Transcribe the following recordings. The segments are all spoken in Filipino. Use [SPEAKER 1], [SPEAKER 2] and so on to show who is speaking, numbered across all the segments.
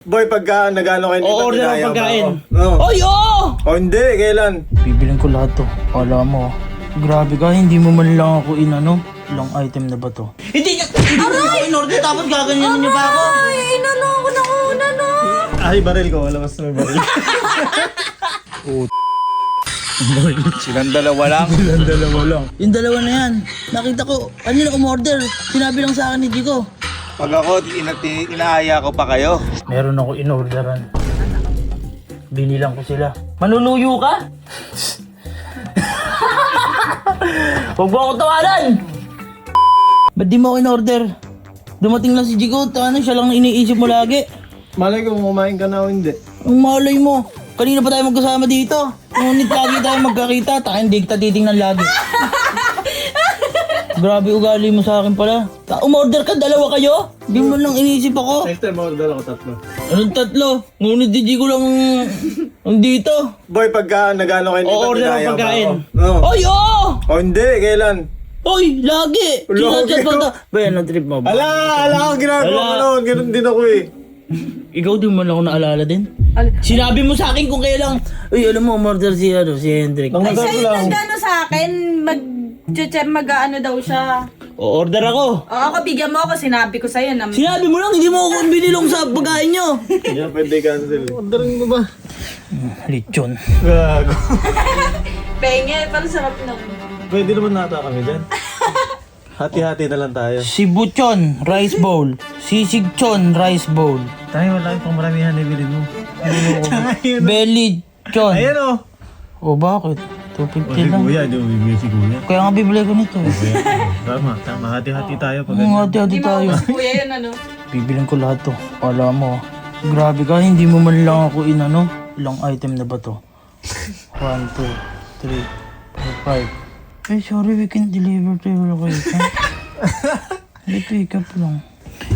[SPEAKER 1] Boy, pagka nag-ano kayo dito,
[SPEAKER 2] order ng pagkain.
[SPEAKER 1] No.
[SPEAKER 2] Oy, oo!
[SPEAKER 1] O hindi, kailan?
[SPEAKER 2] Bibiling ko lahat to. Kala mo, grabe ka, hindi mo man lang ako inano. Ilang item na ba to? Hindi ko in-order tapos gaganyanin niyo pa ako.
[SPEAKER 3] Ay, inano ako na una, no?
[SPEAKER 1] Ay, baril ko. Wala mas may baril.
[SPEAKER 4] Silang dalawa lang.
[SPEAKER 1] Silang dalawa lang.
[SPEAKER 2] Yung dalawa na yan, nakita ko, kanina umorder. Sinabi lang sa akin ni Jico.
[SPEAKER 4] Pag ako, inaaya ko pa kayo.
[SPEAKER 2] Meron ako in-orderan. Binilang ko sila. Manuluyo ka? Huwag mo ako tawanan! Ba't di mo ako in-order? Dumating lang si Jico, siya lang iniisip mo lagi.
[SPEAKER 1] Malay ko kung kumain ka na o hindi.
[SPEAKER 2] Ang malay mo. Kanina pa tayo magkasama dito. Ngunit lagi tayo magkakita. Hindi kita titingnan lagi. Grabe ugali mo sa akin pala. Umorder ka, dalawa kayo? Di mo lang iniisip ako.
[SPEAKER 1] Next time, order ako 3.
[SPEAKER 2] Anong 3? Ngunit di ko lang dito.
[SPEAKER 1] Boy, pagka nag-ano kayo dito,
[SPEAKER 2] Order ng pagkain.
[SPEAKER 1] No.
[SPEAKER 2] Oy, oo!
[SPEAKER 1] O hindi, kailan?
[SPEAKER 2] Oy, lagi!
[SPEAKER 1] Lagi
[SPEAKER 2] Kinachat mo
[SPEAKER 1] ko.
[SPEAKER 2] ta. Ba yan ang trip mo ba?
[SPEAKER 1] Ala ako ginagawa ko
[SPEAKER 2] Ala.
[SPEAKER 1] noon. Ganun din ako eh.
[SPEAKER 2] Ikaw di mo lang ako naalala din? Sinabi mo sa akin kung kailang, uy, alam mo, umorder si Hendrik.
[SPEAKER 1] Nang
[SPEAKER 3] Ay,
[SPEAKER 1] order ko
[SPEAKER 3] sa'yo
[SPEAKER 1] lang.
[SPEAKER 3] nag-ano sa akin, mag-ano daw siya.
[SPEAKER 2] O-order ako.
[SPEAKER 3] O ako, bigyan mo ako, sinabi ko sa'yo na...
[SPEAKER 2] Sinabi mo lang, hindi mo ako binilong sa pagkain nyo.
[SPEAKER 1] Hindi na pwede cancel. Orderin mo ba?
[SPEAKER 2] Lechon.
[SPEAKER 1] Gago.
[SPEAKER 3] Penge, parang sarap na.
[SPEAKER 1] Pwede naman nata kami dyan. Hati-hati na lang tayo.
[SPEAKER 2] Sibuchon, rice bowl. Sisigchon, rice bowl.
[SPEAKER 1] Tayo, wala yung pamaramihan na bilhin mo.
[SPEAKER 2] Belly chon.
[SPEAKER 1] Ayan o.
[SPEAKER 2] O bakit? 250 lang.
[SPEAKER 1] Di mo bibili si Kuya.
[SPEAKER 2] Kaya nga bibili ko nito.
[SPEAKER 1] Tama. Hati-hati tayo pag
[SPEAKER 2] Ang hati-hati
[SPEAKER 3] Hindi mo
[SPEAKER 2] tayo.
[SPEAKER 3] ako kuya yun, ano?
[SPEAKER 2] Bibiling ko lahat to. Kala mo, grabe ka, hindi mo man lang ako inano. Ilang item na ba to? 1, 2, 3, 4, 5. Ay, sorry, we can deliver to your location. Pick up lang.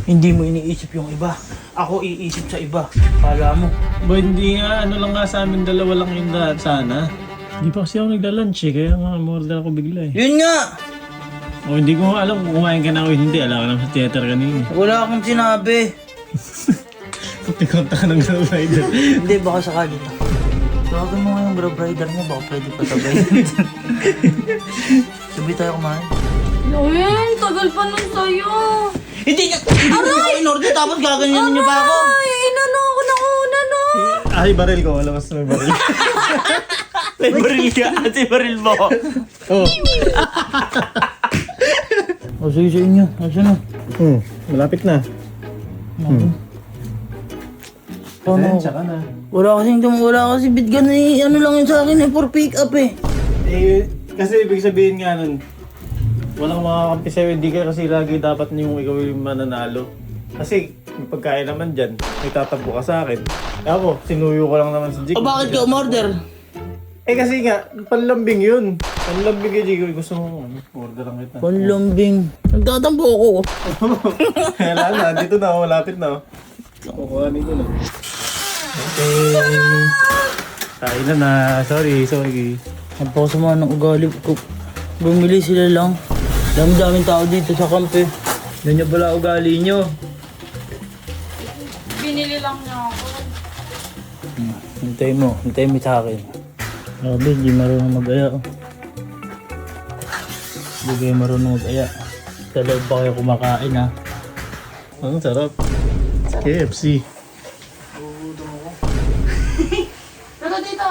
[SPEAKER 2] Hindi mo iniisip yung iba. Ako iisip sa iba. Kala mo.
[SPEAKER 1] Boy, hindi nga. Ano lang nga sa amin, dalawa lang yung lahat sana. Hindi pa kasi ako nagla-lunch eh. Kaya nga, order ako bigla eh.
[SPEAKER 2] Yun nga!
[SPEAKER 1] O hindi ko alam kung kumain ka na o hindi. Alam ka naman sa theater kanina.
[SPEAKER 2] Wala akong sinabi.
[SPEAKER 1] Puti-konta ka ng Grab Rider.
[SPEAKER 2] Hindi, baka sakali lang. Tawagan mo nga yung Grab Rider niya. Baka pwede patabay. Sabi tayo kumain.
[SPEAKER 3] Uy, tagal pa nun sa'yo.
[SPEAKER 2] Hindi ko in-order tapos gaganyanin niyo pa ako.
[SPEAKER 3] Ay, inano ako na una, no?
[SPEAKER 1] Ay, baril ko. Wala mas may baril.
[SPEAKER 2] May baril ka at baril mo.
[SPEAKER 1] Oh.
[SPEAKER 2] O sige sa inyo. Asan na?
[SPEAKER 1] Malapit na.
[SPEAKER 2] Paano ako?
[SPEAKER 1] Tsaka na.
[SPEAKER 2] Wala kasi bitgan eh. Ano lang yun sa akin eh. For pick up eh.
[SPEAKER 1] Eh, kasi ibig sabihin nga nun, walang makakampi sa'yo, hindi ka kasi lagi dapat yung ikaw yung mananalo. Kasi yung pagkain naman dyan, may tatampo ka sa akin. Ako, sinuyo ko lang naman si Jig.
[SPEAKER 2] O bakit ka umorder?
[SPEAKER 1] Eh kasi nga, panlambing yun. Panlambing kay Jig. Gusto mo, order lang kita.
[SPEAKER 2] Panlambing. Nagtatampo ako.
[SPEAKER 1] Kaya na, dito na, malapit na. Kukuhanin ko na. Okay. Kain na na. Sorry.
[SPEAKER 2] Napakasama ng ugali ko. Bumili sila lang. Dami-daming tao dito sa camp eh.
[SPEAKER 1] Yan yung pala ugali nyo.
[SPEAKER 3] Binili lang niya ako.
[SPEAKER 2] Hintay mo sa akin. Grabe, hindi marunong mag-aya. Hindi kayo marunong mag-aya. Sa loob pa kayo kumakain ha.
[SPEAKER 1] Ang sarap. KFC.
[SPEAKER 3] Pero dito.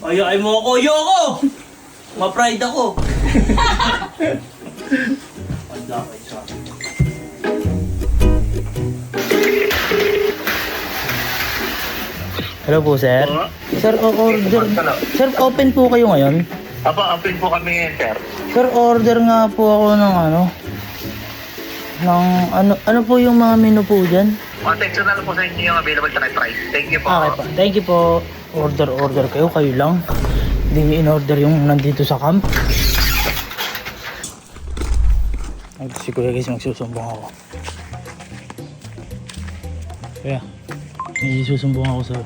[SPEAKER 2] Ayain mo ako! Ayoko! Ma-pride ako! Hello po, sir. Sir, order. Sir, open po kayo ngayon?
[SPEAKER 5] Aba, open po kami ngayon, sir.
[SPEAKER 2] Sir, order nga po ako ng ano po yung mga menu po dyan?
[SPEAKER 5] Text na lang po sa inyo yung available tonight price. Thank you po.
[SPEAKER 2] Okay po. Thank you po. Order kayo lang. Hindi niyo in-order yung nandito sa camp. Ay, si Kuya guys, magsusumbong ako. Kuya, may susumbong ako sa...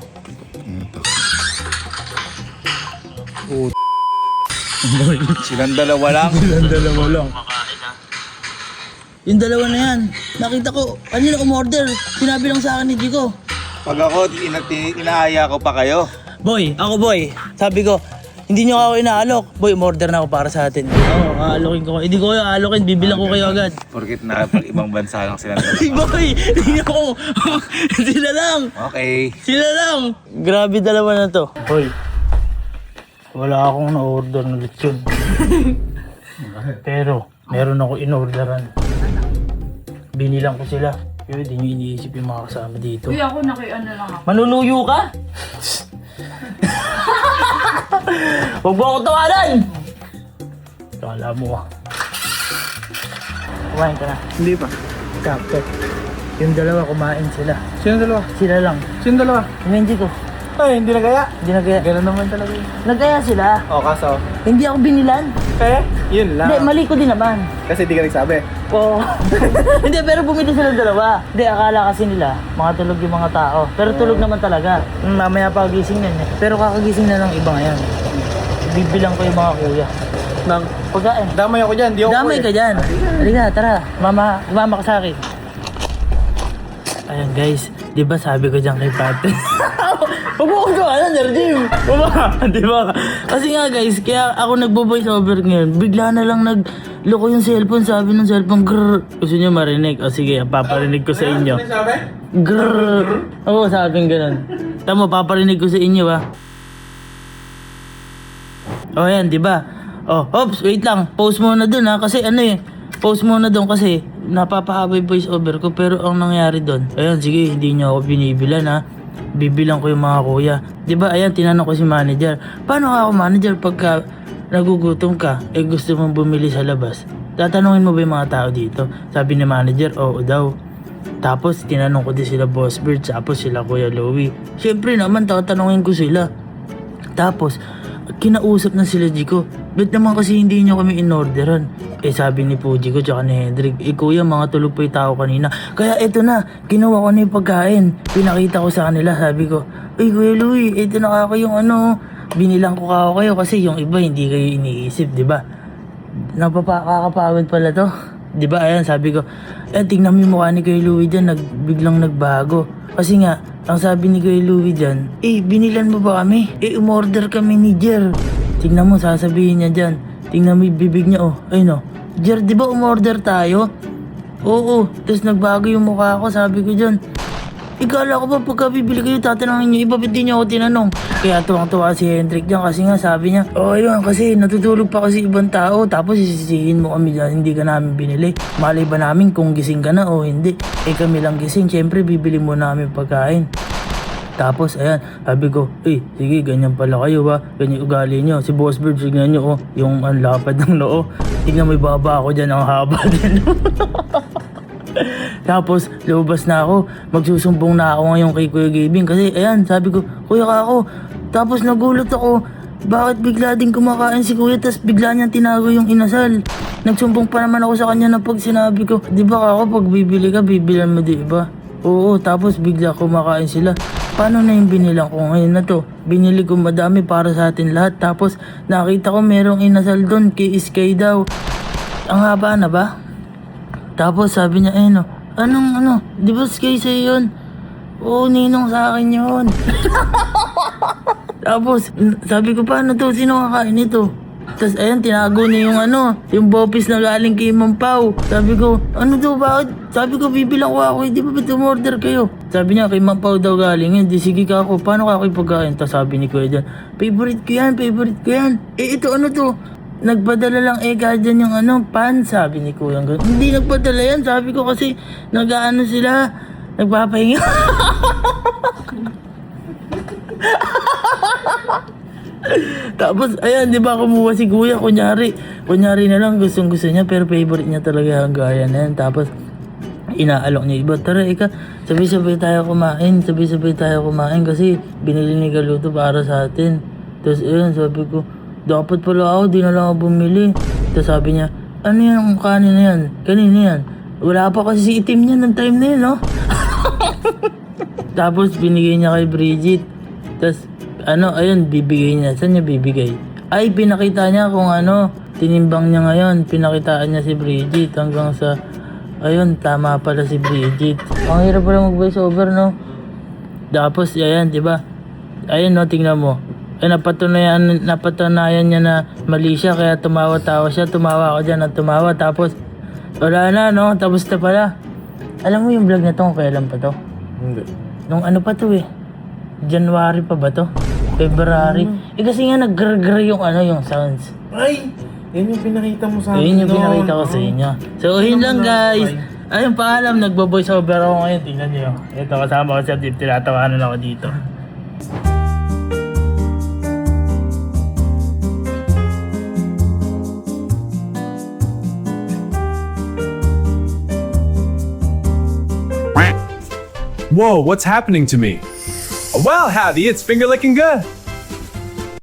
[SPEAKER 4] Silang dalawa lang.
[SPEAKER 1] Silang dalawa lang.
[SPEAKER 2] Yung dalawa na yan, nakita ko, kanina umorder. Sinabi lang sa akin ni Jico.
[SPEAKER 4] Pag ako, inaaya ko pa kayo.
[SPEAKER 2] Boy, ako boy. Sabi ko, hindi nyo ako inaalok. Boy, umorder na ako para sa atin. Oo, aalokin ko. Hindi ko kayo aalokin, bibilang ko kayo agad.
[SPEAKER 4] Porkit nakapag-ibang bansa lang sila.
[SPEAKER 2] Ay, boy! Hindi ako. Sila lang.
[SPEAKER 4] Okay.
[SPEAKER 2] Sila lang. Grabe dalawa na to. Boy, wala akong na-order na lechon. Pero, meron ako in-orderan. Binilang ko sila. Pero di nyo iniisip yung mga kasama dito.
[SPEAKER 3] Uy, ako ano lang ako.
[SPEAKER 2] Manuluyo ka? Huwag mo ako tawanan! Kala mo ah. Kumain ka na.
[SPEAKER 1] Hindi pa.
[SPEAKER 2] Sakto. Yung dalawa kumain sila.
[SPEAKER 1] Sino dalawa?
[SPEAKER 2] Sila lang.
[SPEAKER 1] Sino dalawa?
[SPEAKER 2] Yung hindi ko.
[SPEAKER 1] Ay, hindi na kaya.
[SPEAKER 2] Hindi nagaya.
[SPEAKER 1] Ganun naman talaga yun.
[SPEAKER 2] Nagaya sila.
[SPEAKER 1] O, kaso.
[SPEAKER 2] Hindi ako binilan.
[SPEAKER 1] Kaya? Yun lang.
[SPEAKER 2] Hindi, mali ko din naman.
[SPEAKER 1] Kasi di ka nagsabi.
[SPEAKER 2] Oo. Hindi, pero bumili sila dalawa. Hindi, akala kasi nila, mga tulog yung mga tao. Pero tulog naman talaga. Mamaya pa gising na eh. Pero kakagising na ng iba ngayon. Bibilang ko yung mga kuya.
[SPEAKER 1] Nang,
[SPEAKER 2] Pagkain.
[SPEAKER 1] damay ako dyan. Di ako
[SPEAKER 2] Damay ka dyan. Halika, tara. Mama ka sa akin. Ayan guys, di ba sabi ko dyan kay Patrick? Huwag mo kong gawalan, Nerdim. Di ba? Kasi nga guys, kaya ako nagbo-voice over ngayon. Bigla na lang nagloko yung cellphone. Sabi ng cellphone, grrr. Gusto nyo marinig? O sige, paparinig ko sa inyo.
[SPEAKER 1] Ano sabi?
[SPEAKER 2] Grrr. Oo, sabing ganun. Tama, paparinig ko sa inyo ha. O yan, di ba? Oh, oops, wait lang. Pause muna dun ha. Kasi ano eh. Pause muna dun kasi napapahaba yung voice over ko. Pero ang nangyari dun, ayan, sige, hindi nyo ako binibilan ha. Bibilang ko yung mga kuya. Di ba, ayan, tinanong ko si manager. Paano ka ako manager pagka nagugutom ka, eh gusto mong bumili sa labas? Tatanungin mo ba yung mga tao dito? Sabi ni manager, oo daw. Tapos, tinanong ko din sila Boss Bird, tapos sila Kuya Louie. Siyempre naman, tatanungin ko sila. Tapos, kinausap na sila Jiko. Ba't naman kasi hindi nyo kami inorderan? Eh sabi ni Puji ko tsaka ni Hendrik, eh kuya mga tulog pa yung tao kanina. Kaya eto na, ginawa ko na yung pagkain. Pinakita ko sa kanila, sabi ko, ay Kuya Louie, eto na kako yung ano. Binilang ko kako kayo kasi yung iba hindi kayo iniisip, di ba? Kakapagod pala to. Di ba? Ayan, sabi ko, tingnan mo yung mukha ni Kuya Louie dyan, biglang nagbago. Kasi nga, ang sabi ni Kuya Louie dyan, binilan mo ba kami? Umorder kami ni Jer. Tingnan mo, sasabihin niya dyan. Tingnan mo yung bibig niya, oh. Ayun, oh. Jer, di ba umorder tayo? Oo. Tapos nagbago yung mukha ko, sabi ko dyan. Ikala ko ba pagka bibili kayo, tatanungin niyo, iba ba't di niyo ako tinanong? Kaya tuwang-tuwa si Hendrik dyan kasi nga sabi niya, ayun, kasi natutulog pa kasi ibang tao, tapos isisihin mo kami dyan, hindi ka namin binili. Malay ba namin kung gising ka na o hindi? Kami lang gising, syempre bibili mo namin pagkain. Tapos, ayan, sabi ko, sige, ganyan pala kayo ba? Ganyan ugali nyo. Si Boss Bird, tignan nyo, yung ang lapad ng noo. Tignan mo yung baba ako dyan, ang haba din. Tapos, lumabas na ako. Magsusumbong na ako ngayon kay Kuya Gabing. Kasi, ayan, sabi ko, Kuya ka ako. Tapos, nagulat ako. Bakit bigla din kumakain si Kuya, tapos bigla niyang tinago yung inasal? Nagsumbong pa naman ako sa kanya na pag sinabi ko, di ba ako, pag bibili ka, bibilan mo di ba? Oo, tapos bigla kumakain sila. Paano na yung binilang ko ngayon na to? Binili ko madami para sa atin lahat. Tapos nakita ko merong inasal doon kay Sky daw. Ang haba na ba? Tapos sabi niya, anong di ba Sky sa'yo yun? Oo, ninong sa akin yun. Tapos sabi ko, paano to? Sino kakain ito? Tapos ayan, tinago niya yung bopis na galing kay Ma'am Pao. Sabi ko, ano daw, bakit? Sabi ko, bibilang ko ako, di ba ba't umorder kayo? Sabi niya, kay Ma'am Pao daw galing yun. Di sige ka ako, paano ka ako ipagkain? Tapos sabi ni Kuya dyan, favorite ko yan. Ito ano to? Nagpadala lang dyan yung pan, sabi ni Kuya. Hindi nagpadala yan, sabi ko kasi nag-ano sila, nagpapahinga. Tapos, ayan, di ba kumuha si Kuya, kunyari na lang, gustong gusto niya, pero favorite niya talaga ang gaya na yan. Tapos, inaalok niya iba, tara sabay-sabay tayo kumain kasi binili ni Galuto para sa atin. Tapos, ayan, sabi ko, dapat pala ako, di na lang ako bumili. Tapos sabi niya, ano yan ang kanin na yan? Kanina yan? Wala pa kasi si itim niya ng time na yun, no? Tapos, binigay niya kay Bridget. Tapos, ayun, bibigay niya. Saan niya bibigay? Ay, pinakita niya kung tinimbang niya ngayon. Pinakitaan niya si Bridget hanggang sa, ayun, tama pala si Bridget. Ang hirap pala mag-voice over, no? Tapos, ayan, di ba? Ayan, no, tingnan mo. Ay, napatunayan niya na mali siya, kaya tumawa-tawa siya. Tumawa ako dyan at tumawa. Tapos, wala na, no? Tapos na pala. Alam mo yung vlog na to, kung kailan pa to?
[SPEAKER 1] Hindi.
[SPEAKER 2] Nung ano pa to eh? January pa ba to? February? Eh kasi nga nag-grr yung yung sounds.
[SPEAKER 1] Ay! Yan yung pinakita mo sa akin.
[SPEAKER 2] Ayun yung
[SPEAKER 1] doon.
[SPEAKER 2] pinakita ko sa inyo. So, yun lang guys. Ayun, paalam, nagbo-voice over ako ngayon. Tingnan nyo. Ito, kasama ko sa Deep. Tinatawanan ako dito.
[SPEAKER 6] Whoa, what's happening to me? Well, howdy, it's finger licking good.